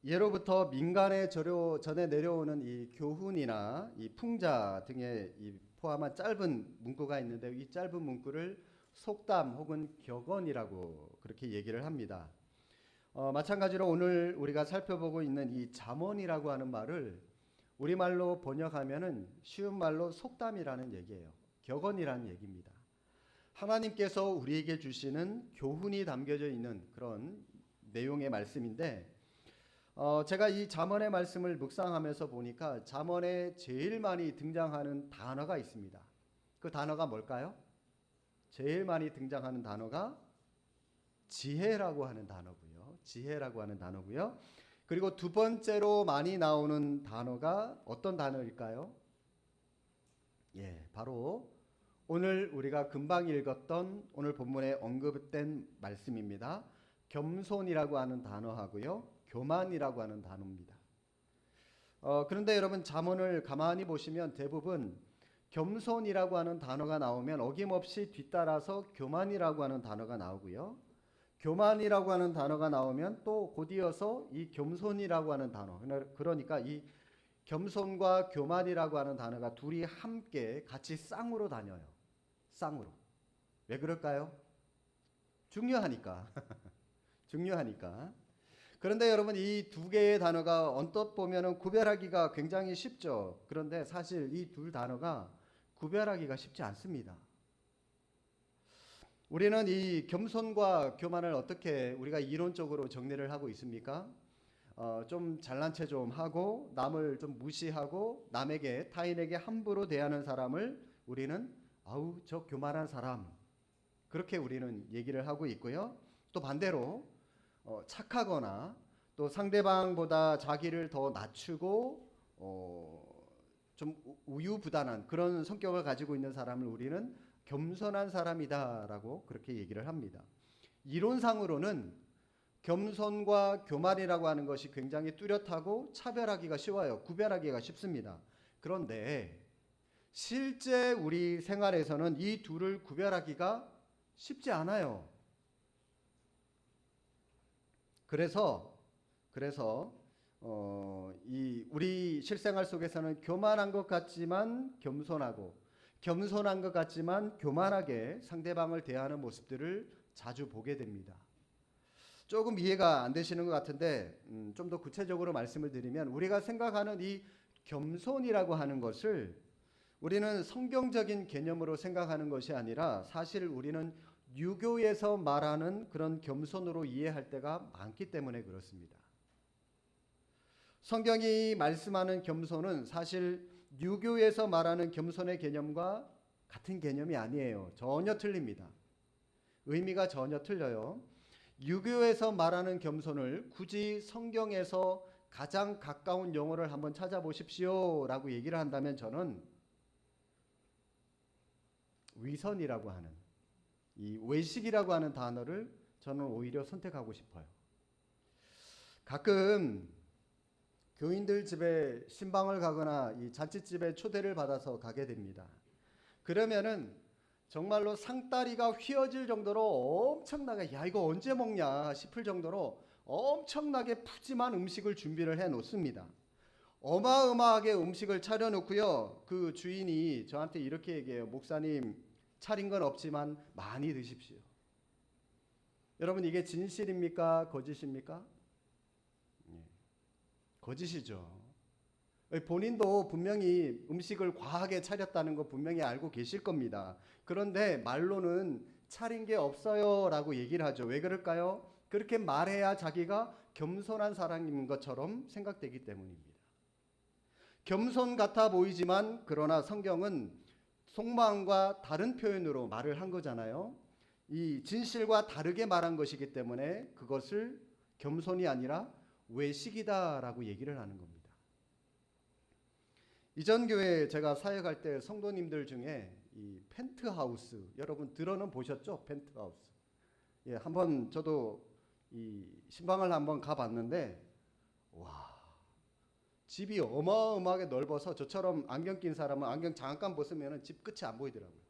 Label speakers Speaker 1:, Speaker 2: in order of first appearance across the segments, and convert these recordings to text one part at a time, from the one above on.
Speaker 1: 예로부터 민간에 전해 내려오는 이 교훈이나 이 풍자 등에 이 포함한 짧은 문구가 있는데 이 짧은 문구를 속담 혹은 격언이라고 그렇게 얘기를 합니다. 마찬가지로 오늘 우리가 살펴보고 있는 이 잠언이라고 하는 말을 우리말로 번역하면은 쉬운 말로 속담이라는 얘기예요. 격언이라는 얘기입니다. 하나님께서 우리에게 주시는 교훈이 담겨져 있는 그런 내용의 말씀인데 제가 이 잠언의 말씀을 묵상하면서 보니까 잠언에 제일 많이 등장하는 단어가 있습니다. 그 단어가 뭘까요? 제일 많이 등장하는 단어가 지혜라고 하는 단어고요. 지혜라고 하는 단어고요. 그리고 두 번째로 많이 나오는 단어가 어떤 단어일까요? 예, 바로 오늘 우리가 금방 읽었던 오늘 본문에 언급된 말씀입니다. 겸손이라고 하는 단어하고요. 교만이라고 하는 단어입니다. 그런데 여러분 잠언을 가만히 보시면 대부분 겸손이라고 하는 단어가 나오면 어김없이 뒤따라서 교만이라고 하는 단어가 나오고요. 교만이라고 하는 단어가 나오면 또 곧이어서 이 겸손이라고 하는 단어. 그러니까 이 겸손과 교만이라고 하는 단어가 둘이 함께 같이 쌍으로 다녀요. 쌍으로. 왜 그럴까요? 중요하니까. 중요하니까. 그런데 여러분 이 두 개의 단어가 언뜻 보면은 구별하기가 굉장히 쉽죠. 그런데 사실 이 두 단어가 구별하기가 쉽지 않습니다. 우리는 이 겸손과 교만을 어떻게 우리가 이론적으로 정리를 하고 있습니까? 좀 잘난 체 좀 하고 남을 좀 무시하고 남에게 타인에게 함부로 대하는 사람을 우리는 아우 저 교만한 사람 그렇게 우리는 얘기를 하고 있고요. 또 반대로 착하거나 또 상대방보다 자기를 더 낮추고 좀 우유부단한 그런 성격을 가지고 있는 사람을 우리는 겸손한 사람이다라고 그렇게 얘기를 합니다. 이론상으로는 겸손과 교만이라고 하는 것이 굉장히 뚜렷하고 차별하기가 쉬워요. 구별하기가 쉽습니다. 그런데 실제 우리 생활에서는 이 둘을 구별하기가 쉽지 않아요. 그래서 이 우리 실생활 속에서는 교만한 것 같지만 겸손하고 겸손한 것 같지만 교만하게 상대방을 대하는 모습들을 자주 보게 됩니다. 조금 이해가 안 되시는 것 같은데 좀 더 구체적으로 말씀을 드리면 우리가 생각하는 이 겸손이라고 하는 것을 우리는 성경적인 개념으로 생각하는 것이 아니라 사실 우리는 유교에서 말하는 그런 겸손으로 이해할 때가 많기 때문에 그렇습니다. 성경이 말씀하는 겸손은 사실 유교에서 말하는 겸손의 개념과 같은 개념이 아니에요. 전혀 틀립니다. 의미가 전혀 틀려요. 유교에서 말하는 겸손을 굳이 성경에서 가장 가까운 용어를 한번 찾아보십시오 라고 얘기를 한다면 저는 위선이라고 하는 이 외식이라고 하는 단어를 저는 오히려 선택하고 싶어요. 가끔 교인들 집에 신방을 가거나 이 잔치집에 초대를 받아서 가게 됩니다. 그러면은 정말로 상다리가 휘어질 정도로 엄청나게 야 이거 언제 먹냐 싶을 정도로 엄청나게 푸짐한 음식을 준비를 해 놓습니다. 어마어마하게 음식을 차려 놓고요. 그 주인이 저한테 이렇게 얘기해요. 목사님 차린 건 없지만 많이 드십시오. 여러분 이게 진실입니까? 거짓입니까? 거짓이죠. 본인도 분명히 음식을 과하게 차렸다는 거 분명히 알고 계실 겁니다. 그런데 말로는 차린 게 없어요 라고 얘기를 하죠. 왜 그럴까요? 그렇게 말해야 자기가 겸손한 사람인 것처럼 생각되기 때문입니다. 겸손 같아 보이지만 그러나 성경은 속마음과 다른 표현으로 말을 한 거잖아요. 이 진실과 다르게 말한 것이기 때문에 그것을 겸손이 아니라 외식이다라고 얘기를 하는 겁니다. 이전 교회에 제가 사역할 때 성도님들 중에 이 펜트하우스 여러분 들어는 보셨죠? 펜트하우스. 예, 한번 저도 이 신방을 한번 가봤는데 와 집이 어마어마하게 넓어서 저처럼 안경 낀 사람은 안경 잠깐 벗으면 집 끝이 안 보이더라고요.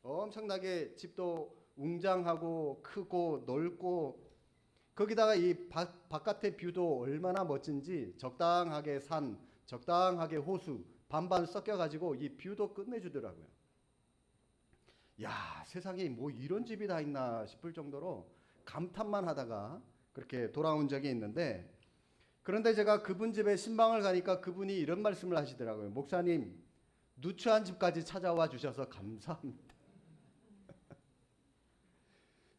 Speaker 1: 엄청나게 집도 웅장하고 크고 넓고 거기다가 이 바깥의 뷰도 얼마나 멋진지 적당하게 산, 적당하게 호수 반반 섞여가지고 이 뷰도 끝내주더라고요. 야, 세상에 뭐 이런 집이 다 있나 싶을 정도로 감탄만 하다가 그렇게 돌아온 적이 있는데, 그런데 제가 그분 집에 신방을 가니까 그분이 이런 말씀을 하시더라고요. 목사님, 누추한 집까지 찾아와 주셔서 감사합니다.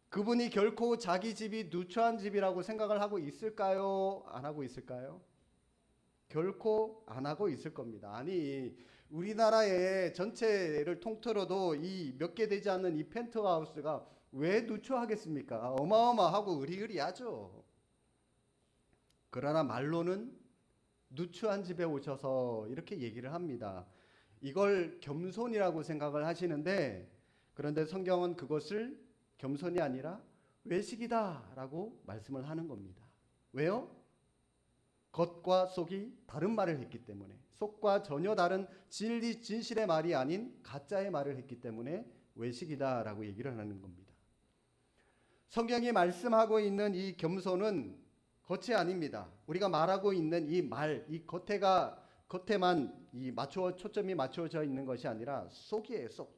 Speaker 1: 그분이 결코 자기 집이 누추한 집이라고 생각을 하고 있을까요? 안 하고 있을까요? 결코 안 하고 있을 겁니다. 아니, 우리나라의 전체를 통틀어도 이 몇 개 되지 않는 이 펜트하우스가 왜 누추하겠습니까? 어마어마하고 으리으리하죠. 그러나 말로는 누추한 집에 오셔서 이렇게 얘기를 합니다. 이걸 겸손이라고 생각을 하시는데, 그런데 성경은 그것을 겸손이 아니라 외식이다라고 말씀을 하는 겁니다. 왜요? 겉과 속이 다른 말을 했기 때문에, 속과 전혀 다른 진리 진실의 말이 아닌 가짜의 말을 했기 때문에 외식이다라고 얘기를 하는 겁니다. 성경이 말씀하고 있는 이 겸손은 겉이 아닙니다. 우리가 말하고 있는 이 말, 이 겉에만 이 초점이 맞추어져 있는 것이 아니라 속이에요. 속,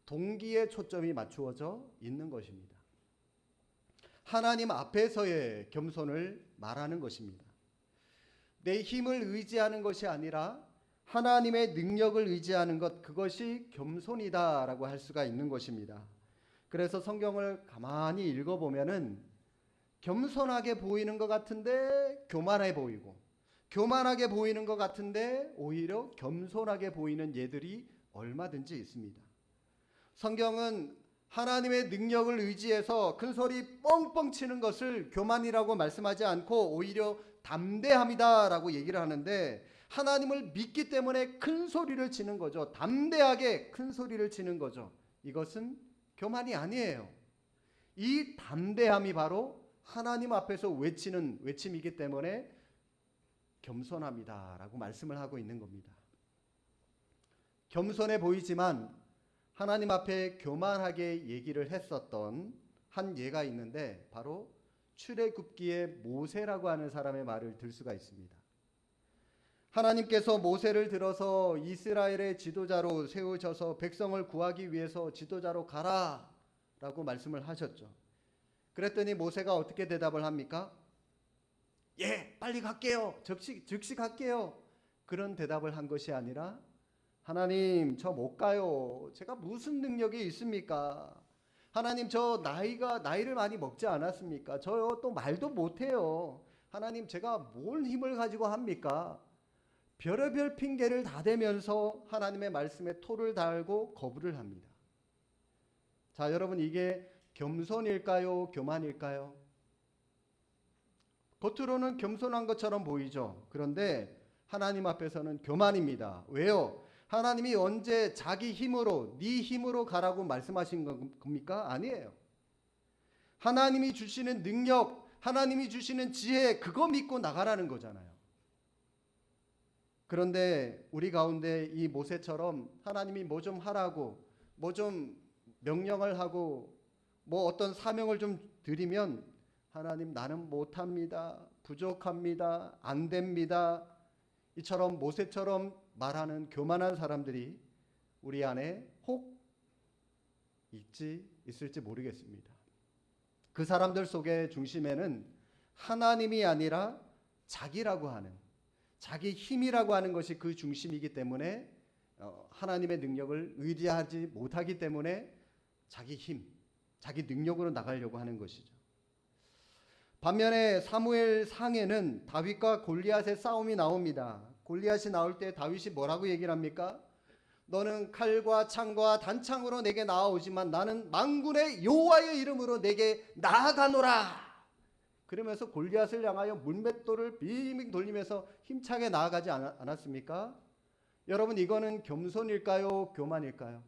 Speaker 1: 동기에 초점이 맞추어져 있는 것입니다. 하나님 앞에서의 겸손을 말하는 것입니다. 내 힘을 의지하는 것이 아니라 하나님의 능력을 의지하는 것, 그것이 겸손이다라고 할 수가 있는 것입니다. 그래서 성경을 가만히 읽어보면은 겸손하게 보이는 것 같은데 교만해 보이고, 교만하게 보이는 것 같은데 오히려 겸손하게 보이는 예들이 얼마든지 있습니다. 성경은 하나님의 능력을 의지해서 큰 소리 뻥뻥 치는 것을 교만이라고 말씀하지 않고 오히려 담대함이다라고 얘기를 하는데, 하나님을 믿기 때문에 큰 소리를 치는 거죠. 담대하게 큰 소리를 치는 거죠. 이것은 교만이 아니에요. 이 담대함이 바로 하나님 앞에서 외치는 외침이기 때문에 겸손합니다라고 말씀을 하고 있는 겁니다. 겸손해 보이지만 하나님 앞에 교만하게 얘기를 했었던 한 예가 있는데, 바로 출애굽기의 모세라고 하는 사람의 말을 들 수가 있습니다. 하나님께서 모세를 들어서 이스라엘의 지도자로 세우셔서 백성을 구하기 위해서 지도자로 가라 라고 말씀을 하셨죠. 그랬더니 모세가 어떻게 대답을 합니까? 예, 빨리 갈게요. 즉시 갈게요. 그런 대답을 한 것이 아니라, 하나님, 저 못 가요. 제가 무슨 능력이 있습니까? 하나님, 저 나이를 많이 먹지 않았습니까? 저요 또 말도 못해요. 하나님, 제가 뭘 힘을 가지고 합니까? 별의별 핑계를 다 대면서 하나님의 말씀에 토를 달고 거부를 합니다. 자, 여러분, 이게 겸손일까요? 교만일까요? 겉으로는 겸손한 것처럼 보이죠. 그런데 하나님 앞에서는 교만입니다. 왜요? 하나님이 언제 자기 힘으로, 네 힘으로 가라고 말씀하신 겁니까? 아니에요. 하나님이 주시는 능력, 하나님이 주시는 지혜, 그거 믿고 나가라는 거잖아요. 그런데 우리 가운데 이 모세처럼 하나님이 뭐 좀 하라고, 뭐 좀 명령을 하고, 뭐 어떤 사명을 좀 드리면, 하나님, 나는 못합니다, 부족합니다, 안 됩니다, 이처럼 모세처럼 말하는 교만한 사람들이 우리 안에 혹 있을지 모르겠습니다. 그 사람들 속의 중심에는 하나님이 아니라 자기라고 하는, 자기 힘이라고 하는 것이 그 중심이기 때문에 하나님의 능력을 의지하지 못하기 때문에 자기 힘, 자기 능력으로 나가려고 하는 것이죠. 반면에 사무엘 상에는 다윗과 골리앗의 싸움이 나옵니다. 골리앗이 나올 때 다윗이 뭐라고 얘기를 합니까? 너는 칼과 창과 단창으로 내게 나아오지만 나는 만군의 여호와의 이름으로 내게 나아가노라. 그러면서 골리앗을 향하여 물맷돌을 빙빙 돌리면서 힘차게 나아가지 않았습니까? 여러분, 이거는 겸손일까요? 교만일까요?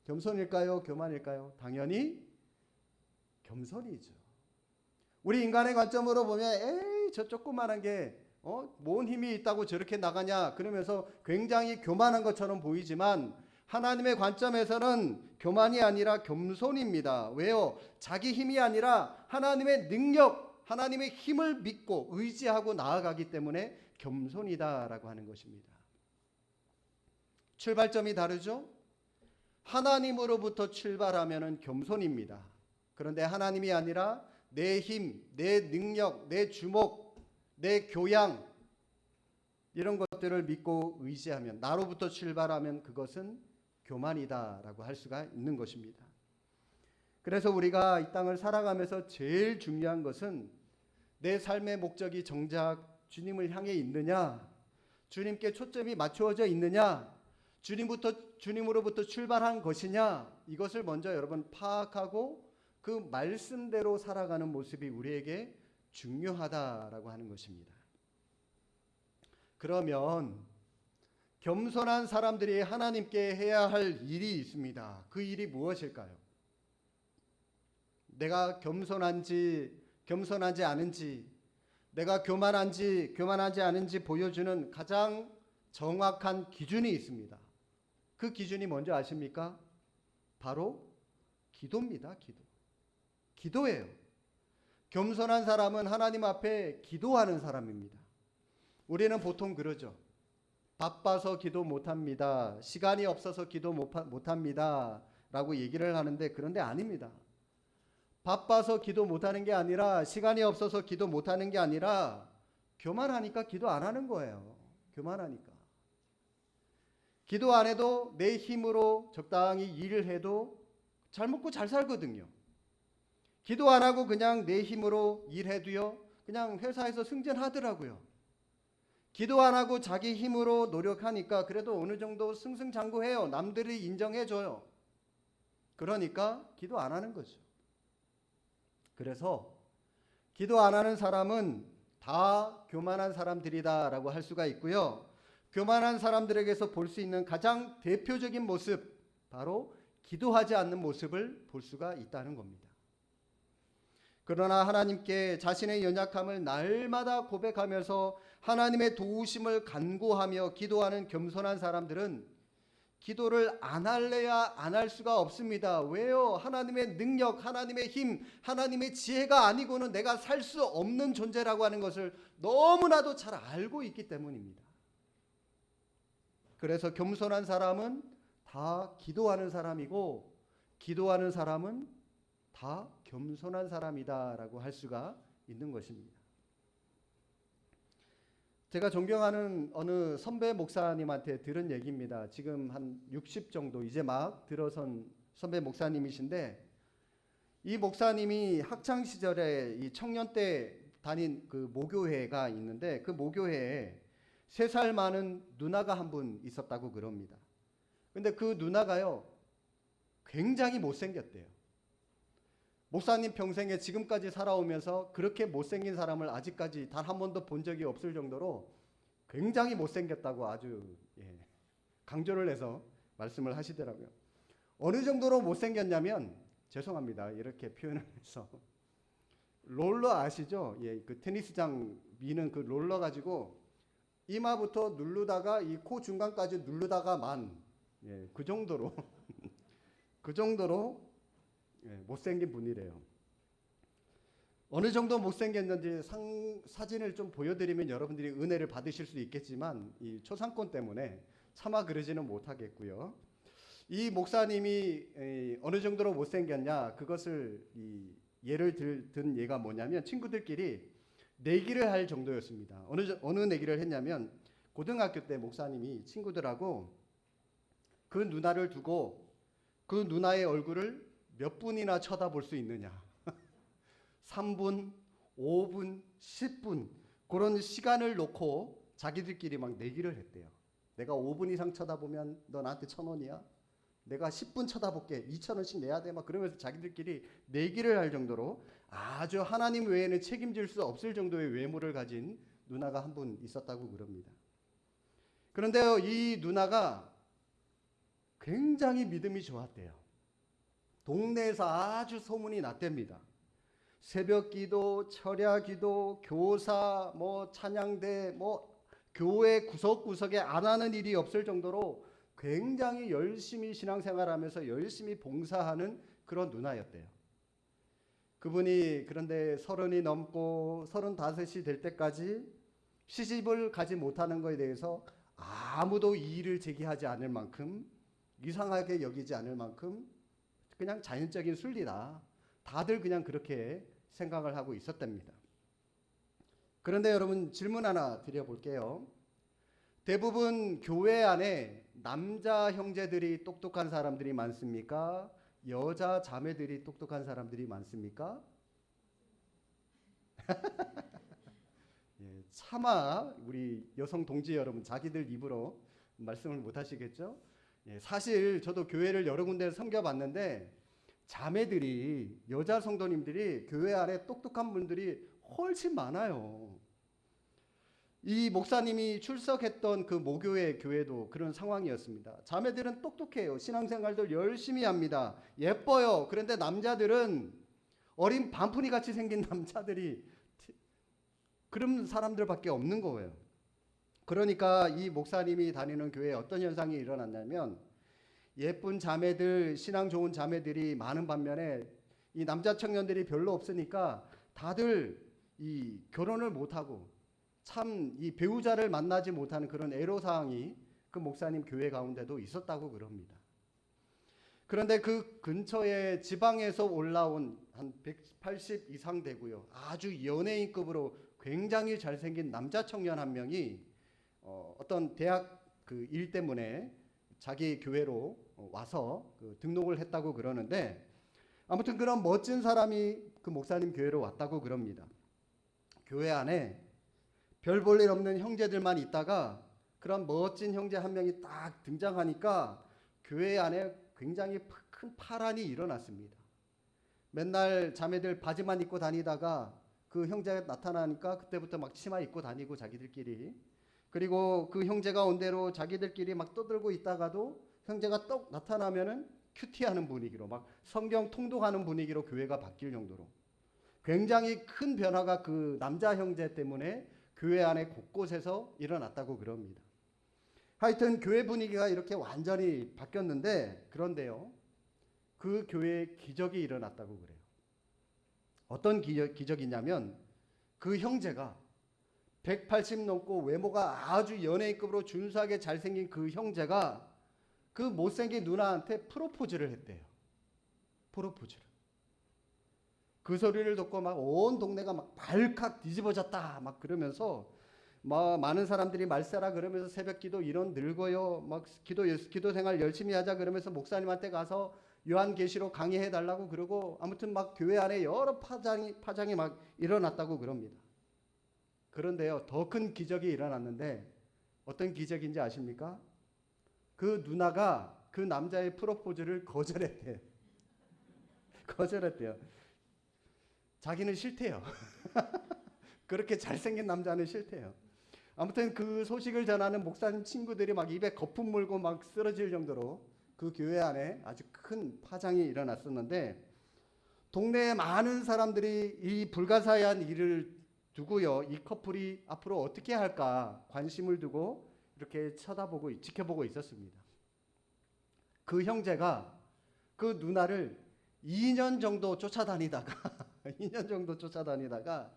Speaker 1: 겸손일까요? 교만일까요? 당연히 겸손이죠. 우리 인간의 관점으로 보면 에이, 저 조그만한 게 뭔 힘이 있다고 저렇게 나가냐 그러면서 굉장히 교만한 것처럼 보이지만, 하나님의 관점에서는 교만이 아니라 겸손입니다. 왜요? 자기 힘이 아니라 하나님의 능력, 하나님의 힘을 믿고 의지하고 나아가기 때문에 겸손이다라고 하는 것입니다. 출발점이 다르죠? 하나님으로부터 출발하면은 겸손입니다. 그런데 하나님이 아니라 내 힘, 내 능력, 내 주목, 내 교양 이런 것들을 믿고 의지하면, 나로부터 출발하면 그것은 교만이다라고 할 수가 있는 것입니다. 그래서 우리가 이 땅을 살아가면서 제일 중요한 것은 내 삶의 목적이 정작 주님을 향해 있느냐, 주님께 초점이 맞추어져 있느냐, 주님으로부터 출발한 것이냐, 이것을 먼저 여러분 파악하고 그 말씀대로 살아가는 모습이 우리에게 중요하다라고 하는 것입니다. 그러면 겸손한 사람들이 하나님께 해야 할 일이 있습니다. 그 일이 무엇일까요? 내가 겸손한지 겸손하지 않은지, 내가 교만하지 않은지 보여주는 가장 정확한 기준이 있습니다. 그 기준이 뭔지 아십니까? 바로 기도입니다. 기도예요. 겸손한 사람은 하나님 앞에 기도하는 사람입니다. 우리는 보통 그러죠. 바빠서 기도 못합니다. 시간이 없어서 기도 못합니다. 라고 얘기를 하는데, 그런데 아닙니다. 바빠서 기도 못하는 게 아니라, 시간이 없어서 기도 못하는 게 아니라 교만하니까 기도 안 하는 거예요. 교만하니까. 기도 안 해도 내 힘으로 적당히 일을 해도 잘 먹고 잘 살거든요. 기도 안 하고 그냥 내 힘으로 일해도요, 그냥 회사에서 승진하더라고요. 기도 안 하고 자기 힘으로 노력하니까 그래도 어느 정도 승승장구해요. 남들이 인정해줘요. 그러니까 기도 안 하는 거죠. 그래서 기도 안 하는 사람은 다 교만한 사람들이다라고 할 수가 있고요. 교만한 사람들에게서 볼 수 있는 가장 대표적인 모습, 바로 기도하지 않는 모습을 볼 수가 있다는 겁니다. 그러나 하나님께 자신의 연약함을 날마다 고백하면서 하나님의 도우심을 간구하며 기도하는 겸손한 사람들은 기도를 안 할래야 안 할 수가 없습니다. 왜요? 하나님의 능력, 하나님의 힘, 하나님의 지혜가 아니고는 내가 살 수 없는 존재라고 하는 것을 너무나도 잘 알고 있기 때문입니다. 그래서 겸손한 사람은 다 기도하는 사람이고, 기도하는 사람은 다 겸손한 사람이다라고 할 수가 있는 것입니다. 제가 존경하는 어느 선배 목사님한테 들은 얘기입니다. 지금 한 60 정도 이제 막 들어선 선배 목사님이신데, 이 목사님이 학창 시절에 이 청년 때 다닌 그 모교회가 있는데, 그 모교회에 3살 많은 누나가 한 분 있었다고 그럽니다. 근데 그 누나가요, 굉장히 못생겼대요. 목사님 평생에 지금까지 살아오면서 그렇게 못생긴 사람을 아직까지 단 한 번도 본 적이 없을 정도로 굉장히 못생겼다고 아주 강조를 해서 말씀을 하시더라고요. 어느 정도로 못생겼냐면, 죄송합니다, 이렇게 표현을 해서, 롤러 아시죠? 그 테니스장 미는 그 롤러 가지고 이마부터 누르다가 이 코 중간까지 누르다가 그 정도로 그 정도로 못생긴 분이래요. 어느 정도 못생겼는지 사진을 좀 보여드리면 여러분들이 은혜를 받으실 수 있겠지만, 이 초상권 때문에 차마 그러지는 못하겠고요. 이 목사님이 어느 정도로 못생겼냐, 그것을 예를 든 예가 뭐냐면, 친구들끼리 내기를 할 정도였습니다. 어느 내기를 했냐면, 고등학교 때 목사님이 친구들하고 그 누나를 두고 그 누나의 얼굴을 몇 분이나 쳐다볼 수 있느냐, 3분, 5분, 10분 그런 시간을 놓고 자기들끼리 막 내기를 했대요. 내가 5분 이상 쳐다보면 너 나한테 1,000원이야. 내가 10분 쳐다볼게. 2,000원씩 내야 돼. 막 그러면서 자기들끼리 내기를 할 정도로 아주 하나님 외에는 책임질 수 없을 정도의 외모를 가진 누나가 한 분 있었다고 그럽니다. 그런데요, 이 누나가 굉장히 믿음이 좋았대요. 동네에서 아주 소문이 났답니다. 새벽 기도, 철야 기도, 교사, 찬양대, 교회 구석구석에 안 하는 일이 없을 정도로 굉장히 열심히 신앙생활하면서 열심히 봉사하는 그런 누나였대요. 그분이 그런데 30이 넘고 35이 될 때까지 시집을 가지 못하는 것에 대해서 아무도 이의를 제기하지 않을 만큼, 이상하게 여기지 않을 만큼 그냥 자연적인 순리다, 다들 그냥 그렇게 생각을 하고 있었답니다. 그런데 여러분, 질문 하나 드려볼게요. 대부분 교회 안에 남자 형제들이 똑똑한 사람들이 많습니까? 여자 자매들이 똑똑한 사람들이 많습니까? 예, 차마 우리 여성 동지 여러분 자기들 입으로 말씀을 못 하시겠죠? 예, 사실 저도 교회를 여러 군데를 섬겨봤는데 자매들이, 여자 성도님들이 교회 안에 똑똑한 분들이 훨씬 많아요. 이 목사님이 출석했던 그 모교회 교회도 그런 상황이었습니다. 자매들은 똑똑해요. 신앙생활도 열심히 합니다. 예뻐요. 그런데 남자들은 어린 반푼이 같이 생긴 남자들이 그런 사람들밖에 없는 거예요. 그러니까 이 목사님이 다니는 교회에 어떤 현상이 일어났냐면, 예쁜 자매들, 신앙 좋은 자매들이 많은 반면에 이 남자 청년들이 별로 없으니까 다들 이 결혼을 못하고 참 이 배우자를 만나지 못하는 그런 애로사항이 그 목사님 교회 가운데도 있었다고 그럽니다. 그런데 그 근처에 지방에서 올라온 한 180 이상 되고요, 아주 연예인급으로 굉장히 잘생긴 남자 청년 한 명이 어떤 대학 그 일 때문에 자기 교회로 와서 그 등록을 했다고 그러는데, 아무튼 그런 멋진 사람이 그 목사님 교회로 왔다고 그럽니다. 교회 안에 별 볼 일 없는 형제들만 있다가 그런 멋진 형제 한 명이 딱 등장하니까 교회 안에 굉장히 큰 파란이 일어났습니다. 맨날 자매들 바지만 입고 다니다가 그 형제가 나타나니까 그때부터 막 치마 입고 다니고 자기들끼리, 그리고 그 형제가 온 대로 자기들끼리 막 떠들고 있다가도 형제가 떡 나타나면은 큐티하는 분위기로, 막 성경 통독하는 분위기로 교회가 바뀔 정도로 굉장히 큰 변화가 그 남자 형제 때문에 교회 안에 곳곳에서 일어났다고 그럽니다. 하여튼 교회 분위기가 이렇게 완전히 바뀌었는데, 그런데요, 그 교회에 기적이 일어났다고 그래요. 어떤 기적이냐면, 그 형제가 180 넘고 외모가 아주 연예인급으로 준수하게 잘생긴 그 형제가 그 못생긴 누나한테 프로포즈를 했대요. 프로포즈를. 그 소리를 듣고 막 온 동네가 막 발칵 뒤집어졌다 막 그러면서, 막 많은 사람들이 말세라 그러면서 새벽기도 이런 늙어요, 막 기도 생활 열심히 하자 그러면서 목사님한테 가서 요한계시록 강의해 달라고 그러고, 아무튼 막 교회 안에 여러 파장이 막 일어났다고 그럽니다. 그런데요, 더 큰 기적이 일어났는데, 어떤 기적인지 아십니까? 그 누나가 그 남자의 프로포즈를 거절했대요. 거절했대요. 자기는 싫대요. 그렇게 잘생긴 남자는 싫대요. 아무튼 그 소식을 전하는 목사님 친구들이 막 입에 거품 물고 막 쓰러질 정도로 그 교회 안에 아주 큰 파장이 일어났었는데, 동네에 많은 사람들이 이 불가사의한 일을 두고요, 이 커플이 앞으로 어떻게 할까 관심을 두고 이렇게 쳐다보고 지켜보고 있었습니다. 그 형제가 그 누나를 2년 정도 쫓아다니다가 2년 정도 쫓아다니다가,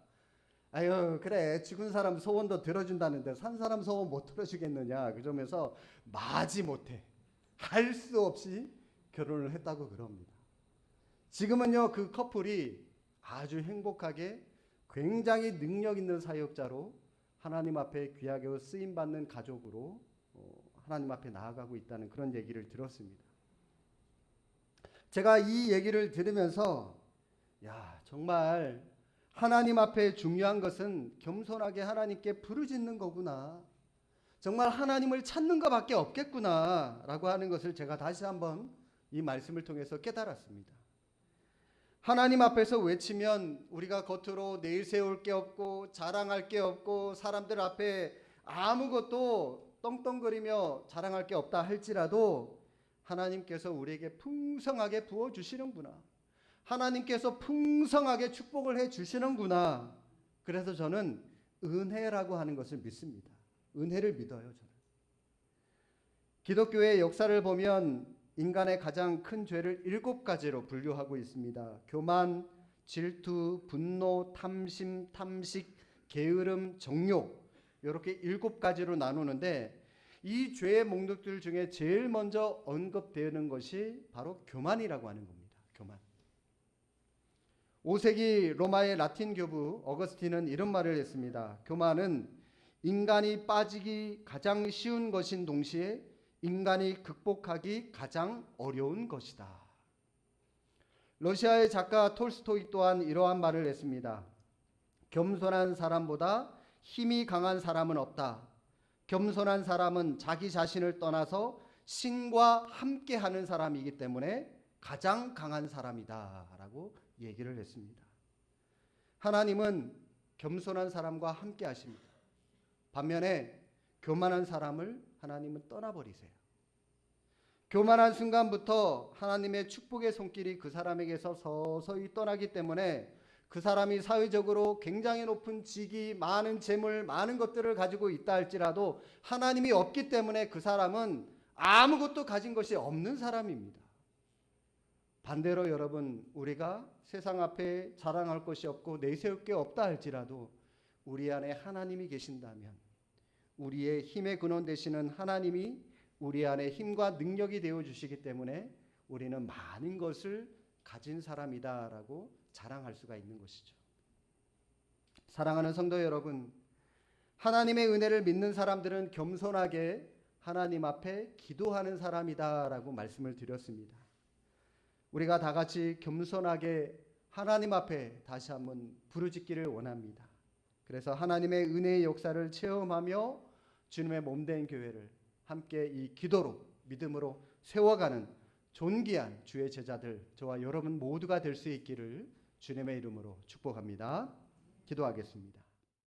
Speaker 1: 아유 그래 죽은 사람 소원도 들어준다는데 산 사람 소원 못 들어주겠느냐 그러면서 마지못해 할 수 없이 결혼을 했다고 그럽니다. 지금은요, 그 커플이 아주 행복하게 굉장히 능력 있는 사역자로 하나님 앞에 귀하게 쓰임받는 가족으로 하나님 앞에 나아가고 있다는 그런 얘기를 들었습니다. 제가 이 얘기를 들으면서, 야, 정말 하나님 앞에 중요한 것은 겸손하게 하나님께 부르짖는 거구나, 정말 하나님을 찾는 것밖에 없겠구나 라고 하는 것을 제가 다시 한번 이 말씀을 통해서 깨달았습니다. 하나님 앞에서 외치면 우리가 겉으로 내세울 게 없고 자랑할 게 없고 사람들 앞에 아무것도 떵떵거리며 자랑할 게 없다 할지라도, 하나님께서 우리에게 풍성하게 부어주시는구나, 하나님께서 풍성하게 축복을 해주시는구나. 그래서 저는 은혜라고 하는 것을 믿습니다. 은혜를 믿어요. 저는 기독교의 역사를 보면 인간의 가장 큰 죄를 7가지로 분류하고 있습니다. 교만, 질투, 분노, 탐심, 탐식, 게으름, 정욕, 이렇게 7가지로 나누는데 이 죄의 목록들 중에 제일 먼저 언급되는 것이 바로 교만이라고 하는 겁니다. 교만. 5세기 로마의 라틴 교부 어거스틴은 이런 말을 했습니다. 교만은 인간이 빠지기 가장 쉬운 것인 동시에 인간이 극복하기 가장 어려운 것이다. 러시아의 작가 톨스토이 또한 이러한 말을 했습니다. 겸손한 사람보다 힘이 강한 사람은 없다. 겸손한 사람은 자기 자신을 떠나서 신과 함께하는 사람이기 때문에 가장 강한 사람이다 라고 얘기를 했습니다. 하나님은 겸손한 사람과 함께 하십니다. 반면에 교만한 사람을 하나님은 떠나버리세요. 교만한 순간부터 하나님의 축복의 손길이 그 사람에게서 서서히 떠나기 때문에 그 사람이 사회적으로 굉장히 높은 직위, 많은 재물, 많은 것들을 가지고 있다 할지라도 하나님이 없기 때문에 그 사람은 아무것도 가진 것이 없는 사람입니다. 반대로 여러분, 우리가 세상 앞에 자랑할 것이 없고 내세울 게 없다 할지라도 우리 안에 하나님이 계신다면, 우리의 힘의 근원 되시는 하나님이 우리 안에 힘과 능력이 되어 주시기 때문에 우리는 많은 것을 가진 사람이다라고 자랑할 수가 있는 것이죠. 사랑하는 성도 여러분, 하나님의 은혜를 믿는 사람들은 겸손하게 하나님 앞에 기도하는 사람이다라고 말씀을 드렸습니다. 우리가 다 같이 겸손하게 하나님 앞에 다시 한번 부르짖기를 원합니다. 그래서 하나님의 은혜의 역사를 체험하며 주님의 몸된 교회를 함께 이 기도로, 믿음으로 세워가는 존귀한 주의 제자들, 저와 여러분 모두가 될 수 있기를 주님의 이름으로 축복합니다. 기도하겠습니다.